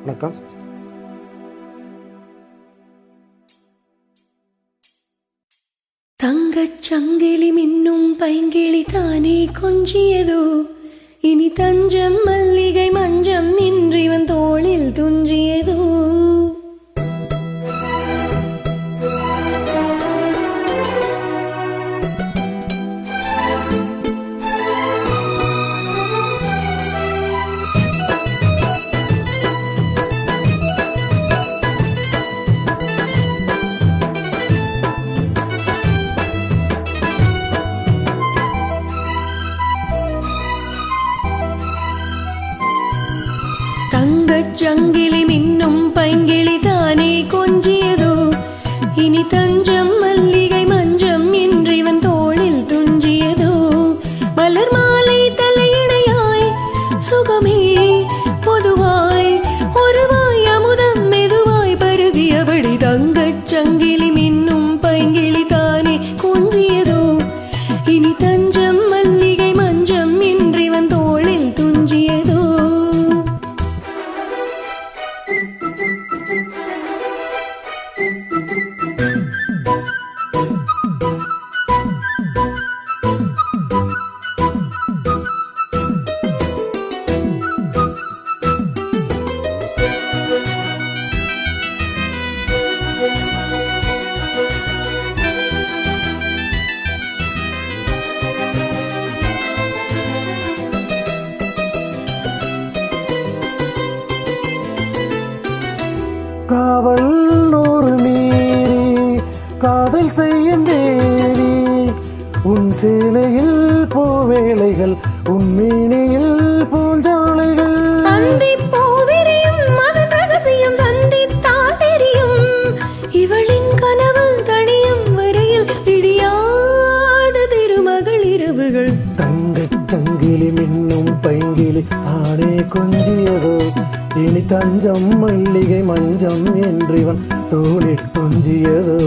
வணக்கம். தங்கச் சங்கிலி மின்னும் பைங்கிளி தானே கொஞ்சியதோ, இனி தஞ்சம் மல்லிகை மஞ்சம் இன்றிவன் தோளில் துஞ்சியதோ. தங்கச் சங்கிலி மின்னும் பைங்கிளி தானே கொஞ்சியதோ, இனி தஞ்சம் மல்லிகை மஞ்சம் இன்றிவன் தோளில் துஞ்சியதோ. மலர் மாலை தலையிணையாய் சுகமே பொதுவாய் ஒருவாய் அமுதம் மெதுவாய் பருகியபடி தங்கச் சங்கிலி மின்னும் பைங்கிளி தானே கொஞ்சியதோ, இனி தஞ்சம் மல்லிகை மஞ்சம் இன்றிவன் தோளில் துஞ்சியதோ. காவல் நூறு மீறி காதல் செய்யும் தேடி, உன் சேலையில் பூவேளைகள் உன் மீனையில் பூஞ்சாலைகள். இவளின் கனவு தனியும் வரையில் விடியாத திருமகள் இரவுகள். தங்கச் சங்கிலி மின்னும் பைங்கிலி தானே கொஞ்சியதோ, இனி தஞ்சம் மல்லிகை மஞ்சம் என்றிவன் தோளில் கொஞ்சியதோ.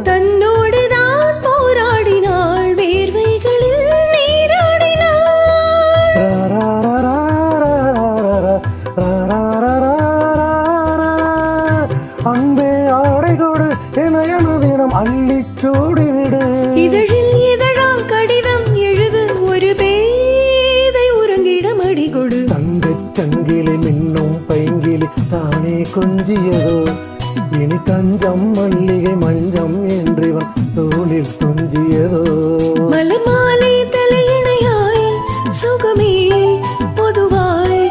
தன்னோடுதான் போராடினாள், வேர்வைகளில் நீராடினாள். அன்பே ஆடை கொடு என தினம் அள்ளி சூடிவிடு. இதழில் இதழால் கடிதம் எழுது, ஒரு பேதை உறங்கிடம் அடி கொடு. தங்கச் சங்கிலி மின்னும் பைங்கிலி தானே கொஞ்சியதோ, இனி தஞ்சம் மல்லிகை மஞ்சம் என்றிவன் தோளில் துஞ்சியதோ. மலர் மாலை தலையிணையாய் சுகமே பொதுவாய்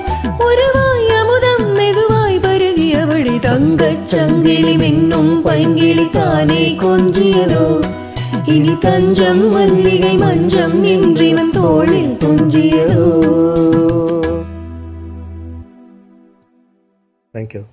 ஒருவாய் அமுதம் மெதுவாய் பருகியபடி தங்கச் சங்கிலி மின்னும் பைங்கிளி தானே கொஞ்சியதோ, இனி தஞ்சம் மல்லிகை மஞ்சம் என்றிவன் தோளில் துஞ்சியதோ. Thank you.